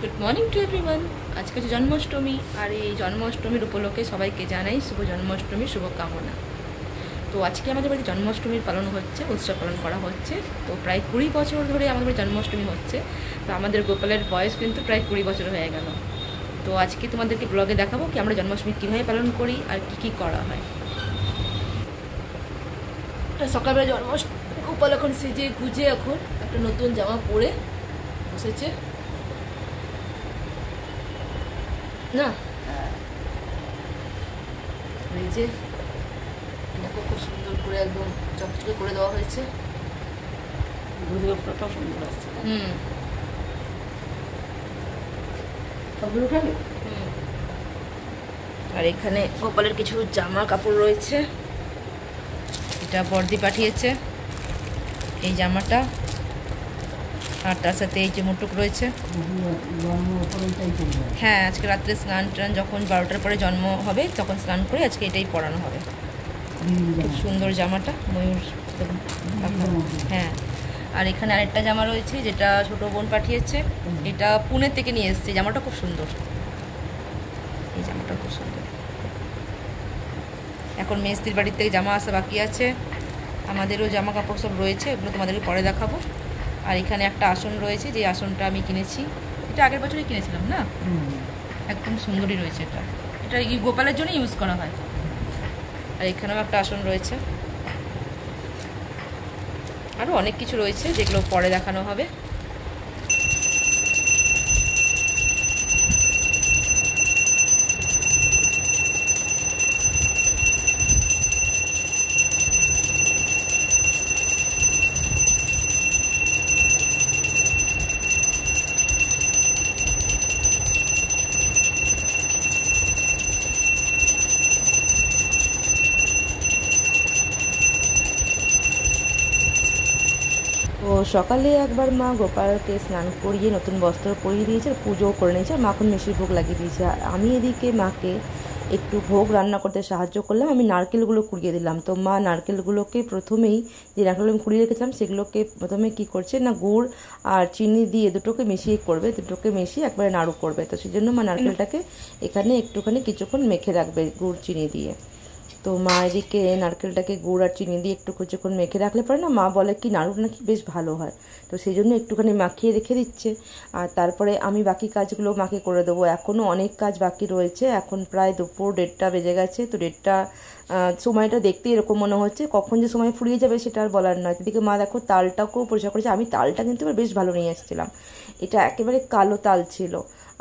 Good morning to everyone. আজকে হচ্ছে জন্মাষ্টমী, আর এই জন্মাষ্টমীর উপলক্ষে সবাইকে জানাই শুভ জন্মাষ্টমীর শুভকামনা। তো আজকে আমাদের বাড়িতে জন্মাষ্টমীর পালন হচ্ছে, উৎসব পালন করা হচ্ছে। তো প্রায় 20 বছর ধরে আমাদের বাড়িতে জন্মাষ্টমী হচ্ছে। তো আমাদের গোপালের বয়স কিন্তু প্রায় 20 বছর হয়ে গেল। তো আজকে তোমাদেরকে ব্লগে দেখাবো কি আমরা জন্মাষ্টমী কীভাবে পালন করি আর কী কী করা হয়। সকালবেলা জন্মাষ্টমী গোপাল এখন সেজে গুজে এখন একটা নতুন জামা পরে বসেছে না, এই যে এটাকে খুব সুন্দর করে একদম চকচকে করে দেওয়া হয়েছে। দুর্গাপুরটাও সুন্দর আসছে। আর এখানে গোপালের কিছু জামা কাপড় রয়েছে, এটা বর্দি পাঠিয়েছে এই জামাটা, আর তার সাথে এই যে মুটুক রয়েছে। হ্যাঁ, আজকে রাত্রে স্নান টান যখন 12টার পরে জন্ম হবে তখন স্নান করে আজকে এটাই পরানো হবে। খুব সুন্দর জামাটা, ময়ূর। হ্যাঁ, আর এখানে আরেকটা জামা রয়েছে যেটা ছোট বোন পাঠিয়েছে, এটা পুনে থেকে নিয়ে এসেছে। জামাটা খুব সুন্দর, এই জামাটা খুব সুন্দর। এখন মেস্ত্রির বাড়ির থেকে জামা আসা বাকি আছে, আমাদেরও জামা কাপড় সব রয়েছে, এগুলো তোমাদেরকে পরে দেখাবো। আর এখানে একটা আসন রয়েছে, যে আসনটা আমি কিনেছি, এটা আগের বছরই কিনেছিলাম না, একদম সুন্দরই রয়েছে। এটা এটা এই গোপালের জন্য ইউজ করা হয়। আর এখানেও একটা আসন রয়েছে, আরও অনেক কিছু রয়েছে যেগুলো পরে দেখানো হবে। তো সকালে একবার মা গোপালকে স্নান করিয়ে নতুন বস্ত্র পরিয়ে দিয়েছে, পুজোও করে নিয়েছে, আর মাখন মিষ্টির ভোগ লাগিয়ে দিয়েছে। আর আমি এদিকে মাকে একটু ভোগ রান্না করতে সাহায্য করলাম, আমি নারকেলগুলো কুড়িয়ে দিলাম। তো মা নারকেলগুলোকে প্রথমেই, যে নারকেলগুলো আমি কুড়িয়ে রেখেছিলাম সেগুলোকে প্রথমে কি করছে না, গুড় আর চিনি দিয়ে দুটোকে মিশিয়ে করবে, দুটোকে মিশিয়ে একবারে নাড়ু করবে। তো সেই জন্য মা নারকেলটাকে এখানে একটুখানি কিছুক্ষণ মেখে রাখবে গুড় চিনি দিয়ে। তো মা এদিকে নারকেলটাকে গুড় আর চিনি দিয়ে একটু কিছুক্ষণ মেখে রাখলে পরে না, মা বলে কি নাড়ু নাকি বেশ ভালো হয়। তো সেই জন্য একটুখানি মাখিয়ে রেখে দিচ্ছে। আর তারপরে আমি বাকি কাজগুলো মাকে করে দেবো। এখনও অনেক কাজ বাকি রয়েছে, এখন প্রায় দুপুর 1:30 বেজে গেছে। তো 1:30 সময়টা দেখতে এরকম মনে হচ্ছে, কখন যে সময় ফুরিয়ে যাবে সেটা আর বলার নয়। এদিকে মা দেখো তালটাকেও পরিষ্কার করেছে। আমি তালটা কিন্তু বেশ ভালো নিয়ে এসেছিলাম, এটা একেবারে কালো তাল ছিল,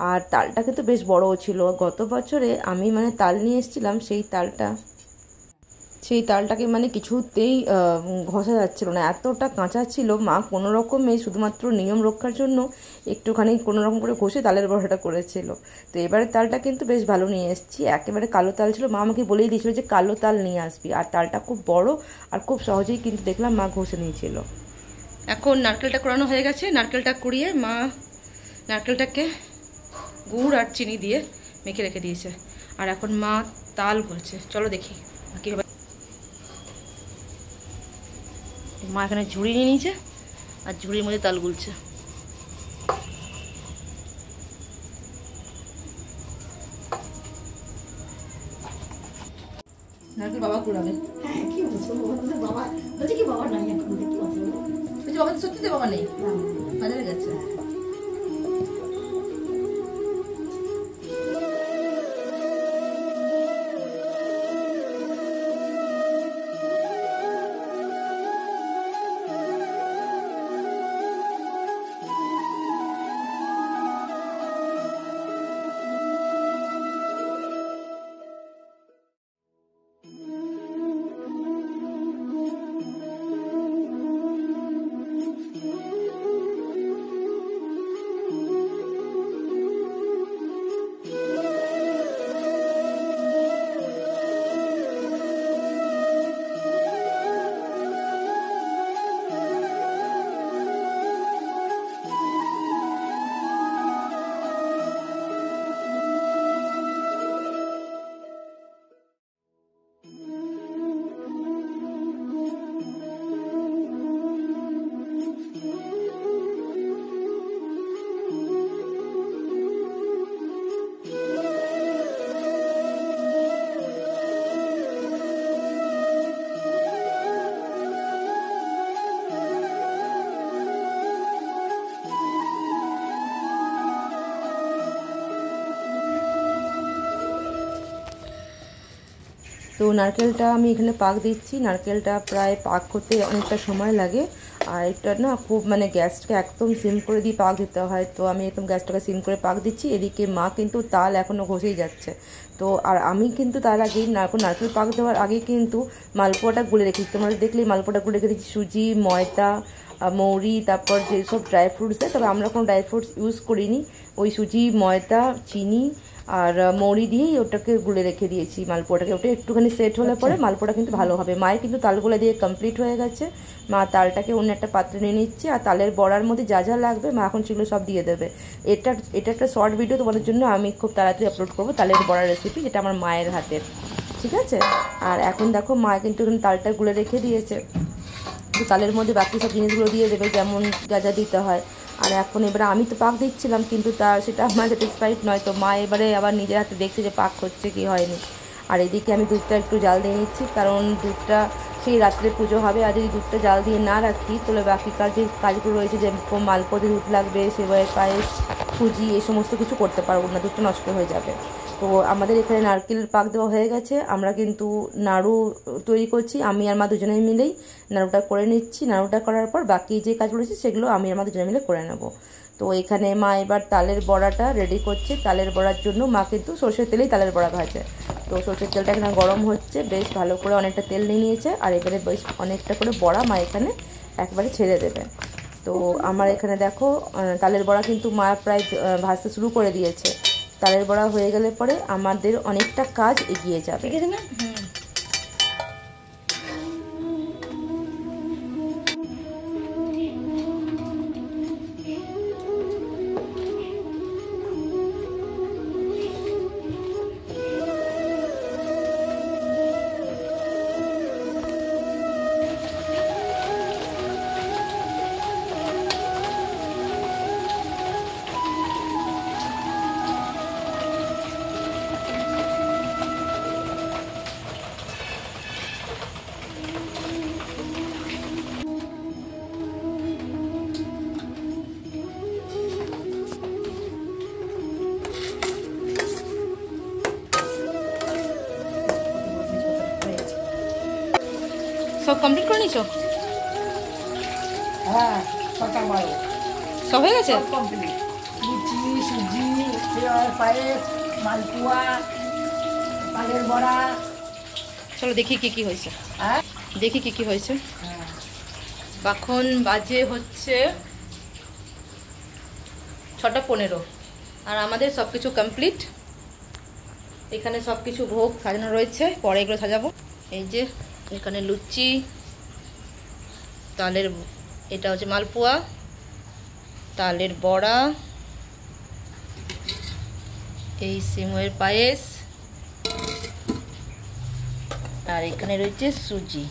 আর তালটা কিন্তু বেশ বড়ও ছিল। গত বছরে আমি তাল নিয়ে এসেছিলাম, সেই তালটাকে কিছুতেই ঘষা যাচ্ছিল না, এতটা কাঁচা ছিল। মা কোনো রকমে শুধুমাত্র নিয়ম রক্ষার জন্য একটুখানি কোনো রকম করে ঘষে তালের বড়াটা করেছিল। তো এবারে তালটা কিন্তু বেশ ভালো নিয়ে এসেছি, একেবারে কালো তাল ছিল। মা আমাকে বলেই দিয়েছিল যে কালো তাল নিয়ে আসবি, আর তালটা খুব বড় আর খুব সহজেই কিন্তু দেখলাম মা ঘষে নিয়েছিল। এখন নারকেলটা কোরানো হয়ে গেছে, নারকেলটা কুড়িয়ে মা নারকেলটাকে গুড় আর চিনি দিয়ে মেখে রেখে দিয়েছে। আর এখন মা তাল গুলছে, চলো দেখি কীভাবে। মা এখানে ঝুড়ি নিয়ে নিয়েছে, আর ঝুড়ির মধ্যে তাল গুলছে। নারকেল বাবা কুড়াবে। হ্যাঁ, কি বলছো? বাবা বলছে কি বাবা নাই এখন, কি বলছো? বাবা সত্যিতে বাবা নেই, বাজারে গেছে। তো নারকেলটা আমি এখানে পাক দিচ্ছি। নারকেলটা প্রায় পাক করতে অনেকটা সময় লাগে, আর এটা না খুব মানে গ্যাসটাকে একদম সিম করে দিয়ে পাক দিতে হয়। তো আমি একদম গ্যাসটাকে সিম করে পাক দিচ্ছি। এদিকে মা কিন্তু তাল এখনও ঘষেই যাচ্ছে। তো আর আমি কিন্তু তার আগেই নারকেল পাক দেওয়ার আগে কিন্তু মালপোয়াটা গুলে রেখেছি। তোমরা দেখলেই মালপোয়াটা গুলে রেখে দিচ্ছি সুজি, ময়দা, মৌরি, তারপর যেসব ড্রাই ফ্রুটস দেয়, তবে আমরা কোনো ড্রাই ফ্রুটস ইউজ করিনি। ওই সুজি, ময়দা, চিনি আর মৌরি দিয়েই ওটাকে গুলে রেখে দিয়েছি মালপোয়াটাকে। ওটা একটুখানি সেট হলে পরে মালপোয়াটা কিন্তু ভালো হবে। মায়ের কিন্তু তালগুলো দিয়ে কমপ্লিট হয়ে গেছে। মা তালটাকে অন্য একটা পাত্রে নিয়ে নিচ্ছে, আর তালের বড়ার মধ্যে যা যা লাগবে মা এখন সেগুলো সব দিয়ে দেবে। এটা একটা শর্ট ভিডিও তোমাদের জন্য আমি খুব তাড়াতাড়ি আপলোড করবো, তালের বড়ার রেসিপি, যেটা আমার মায়ের হাতের, ঠিক আছে। আর এখন দেখো মা কিন্তু এখন তালটা গুলে রেখে দিয়েছে। তো তালের মধ্যে বাকি সব জিনিসগুলো দিয়ে দেবে, যেমন যা যা দিতে হয়। আর এখন এবারে আমি তো পাক দিচ্ছিলাম, কিন্তু সেটা আমার স্যাটিসফাইড নয়। তো মা এবারে আবার নিজের হাতে দেখছে যে পাক হচ্ছে কি হয়নি। আর এদিকে আমি দুধটা একটু জাল দিয়ে নিচ্ছি, কারণ দুধটা সেই রাত্রে পুজো হবে, আর যদি দুধটা জাল দিয়ে না রাখি তাহলে বাকি কাজগুলো রয়েছে, যেরকম মালপোয়াতে দুধ লাগবে, সেবাই পায়েস, সুজি, এই সমস্ত কিছু করতে পারবো না, দুধটা নষ্ট হয়ে যাবে। তো আমাদের এখানে নারকেল পাক দেওয়া হয়ে গেছে। আমরা কিন্তু নাড়ু তৈরি করছি, আমি আর মা দুজনেই মিলেই নাড়ুটা করে নিচ্ছি। নাড়ুটা করার পর বাকি যে কাজগুলো আছে সেগুলো আমি আর মা দুজনে মিলে করে নেব। তো এখানে মা এবার তালের বড়াটা রেডি করছে। তালের বড়ার জন্য মা কিন্তু সর্ষের তেলেই তালের বড়া ভাজে। তো সর্ষের তেলটা এখানে গরম হচ্ছে, বেশ ভালো করে অনেকটা তেল নিয়ে নিয়েছে, আর এবারে বেশ অনেকটা করে বড়া মা এখানে একবারে ছেড়ে দেবে। তো আমার এখানে দেখো তালের বড়া কিন্তু মা প্রায় ভাজতে শুরু করে দিয়েছে। তালের বড়া হয়ে গেলে পরে আমাদের অনেকটা কাজ এগিয়ে যাবে। সব কমপ্লিট করে নিছো? হ্যাঁ, সকালবেলা সব হয়ে গেছে? কমপ্লিট। লুচি, সুজি, পায়েস, মালপোয়া, তালের বড়া। চলো দেখি কি কি হয়েছে, হ্যাঁ দেখি কি কি হয়েছে। এখন বাজে হচ্ছে 6:15, আর আমাদের সব কিছু কমপ্লিট। এখানে সব কিছু ভোগ সাজানো রয়েছে, পরে এগুলো সাজাবো। এই যে এখানে লুচি, তালের, এটা হচ্ছে মালপোয়া, তালের বড়া, এই সিমের পায়েস, আর এখানে রয়েছে সুজি।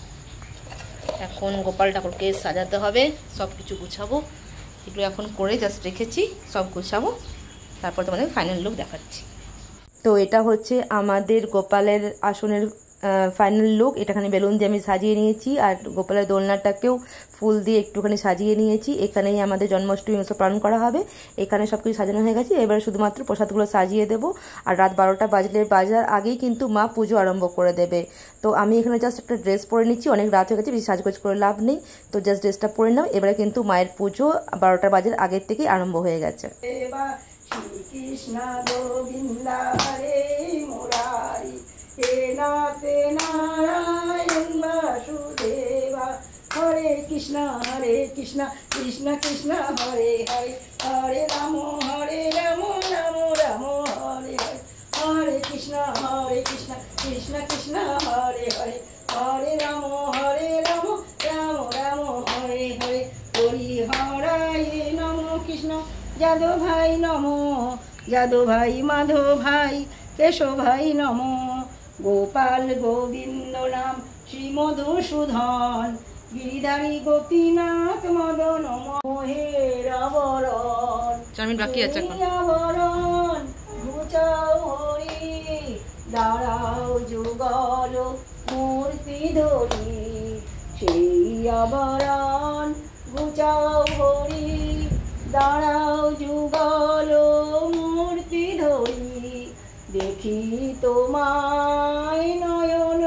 এখন গোপাল ঠাকুরকে সাজাতে হবে, সব কিছু গুছাবো। এগুলো এখন করে জাস্ট রেখেছি, সব গুছাবো, তারপর তোমাদের ফাইনাল লুক দেখাচ্ছি। তো এটা হচ্ছে আমাদের গোপালের আসনের ফাইনাল লুক। এটাখানে বেলুন দিয়ে আমি সাজিয়ে নিয়েছি, আর গোপালের দোলনাটাকেও ফুল দিয়ে একটুখানি সাজিয়ে নিয়েছি। এখানেই আমাদের জন্মাষ্টমী উৎসব পালন করা হবে। এখানে সব কিছু সাজানো হয়ে গেছে, এবার শুধুমাত্র প্রসাদগুলো সাজিয়ে দেবো। আর রাত 12টা বাজার আগেই কিন্তু মা পুজো আরম্ভ করে দেবে। তো আমি এখানে জাস্ট একটা ড্রেস পরে নিচ্ছি, অনেক রাত হয়ে গেছে, বেশি সাজগোজ করে লাভ নেই। তো জাস্ট ড্রেসটা পরে নিলাম। এবারে কিন্তু মায়ের পুজো 12টা বাজার আগের থেকেই আরম্ভ হয়ে গেছে। কৃষ্ণ গোবিন্দ হরে মুরারি, হে নাথে নারায়ণ বাসুদেবা, হরে কৃষ্ণ কৃষ্ণ কৃষ্ণ হরে হরে, হরে রাম রাম রাম হরে হরে, হরে কৃষ্ণ কৃষ্ণ কৃষ্ণ হরে হরে, হরে রাম রাম রাম হরে হরে, হরি হরায় নমো কৃষ্ণ, যাদব ভাই নমো, যাদব ভাই মাধব ভাই কেশব ভাই নমো, গোপাল গোবিন্দ নাম শ্রী মধুসূদন, গিরিধারী গোপীনাথ মদন মোহের আবরণ, আবরণ ঘুচাও হরি, দাঁড়াও যুগল মূর্তি ধরি, সেই আবরণ ঘুচাও হরি, দাঁড়াও যুগল মূর্তি ধরি, দেখি তোমায় নয়ন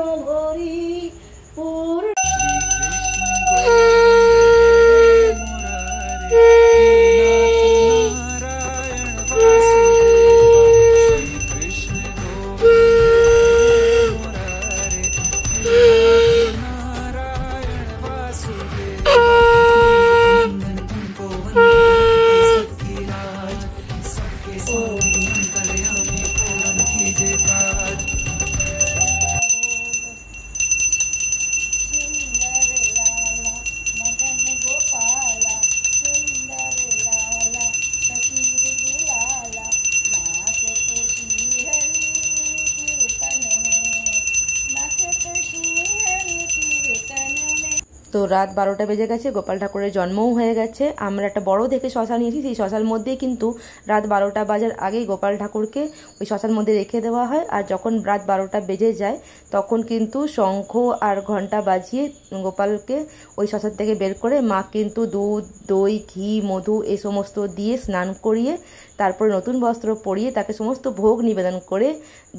রাত 12টা বেজে গেছে, গোপাল ঠাকুরের জন্মও হয়ে গেছে। আমরা একটা বড় দেখে শ্মশান নিয়েছি, সেই শ্মশান মধ্যেই কিন্তু রাত 12টা বাজার আগেই গোপাল ঠাকুরকে ওই শ্মশান মধ্যে রেখে দেওয়া হয়। আর যখন রাত 12টা বেজে যায় তখন কিন্তু শঙ্খ আর ঘণ্টা বাজিয়ে গোপালকে ওই শ্মশান থেকে বের করে মা কিন্তু দুধ, দই, ঘি, মধু এই সমস্ত দিয়ে স্নান করিয়ে তারপরে নতুন বস্ত্র পরিয়ে তাকে সমস্ত ভোগ নিবেদন করে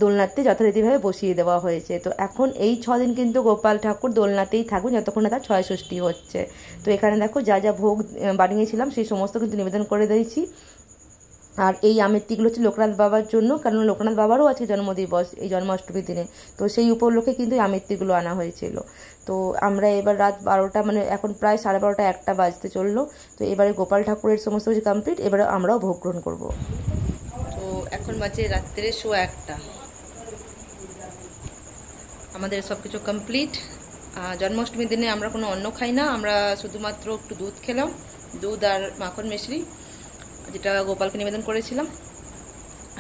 দোলনাতে যথারীতিভাবে বসিয়ে দেওয়া হয়েছে। তো এখন এই 6 দিন কিন্তু গোপাল ঠাকুর দোলনাতেই থাকবেন যতক্ষণ না তার 6 ষষ্ঠী হচ্ছে। তো এখানে দেখো যা যা ভোগ বানিয়েছিলাম সেই সমস্ত কিন্তু নিবেদন করে দিয়েছি। আর এই আমেরটিগুলো হচ্ছে লোকনাথ বাবার জন্য, কারণ লোকনাথ বাবারও আজকে জন্মদিবস এই জন্মাষ্টমীর দিনে, তো সেই উপলক্ষে কিন্তু এই আমেরটিগুলো আনা হয়েছিল। তো আমরা এবার রাত 12টা মানে এখন প্রায় 12:30 1টা বাজতে চললো। তো এবারে গোপাল ঠাকুরের সমস্ত কিছু কমপ্লিট, এবারে আমরাও ভোগ গ্রহণ করব। তো এখন বাজে রাত্রে 1:15, আমাদের সব কিছু কমপ্লিট। জন্মাষ্টমীর দিনে আমরা কোনো অন্ন খাই না, আমরা শুধুমাত্র একটু দুধ খেলাম, দুধ আর মাখন মিশ্রি, যেটা গোপালকে নিবেদন করেছিলাম।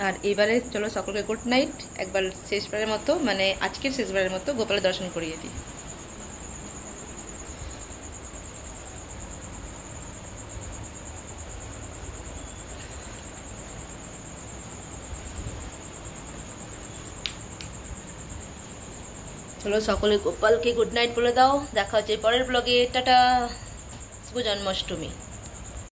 আর এবারে চলো সকলকে গুড নাইট, একবার শেষবারের মতো মানে আজকের শেষবারের মতো গোপালের দর্শন করিয়ে দিই। চলো সকলে গোপালকে গুড নাইট বলে দাও, দেখা হচ্ছে পরের ব্লগে, টাটা, শুভ জন্মাষ্টমী।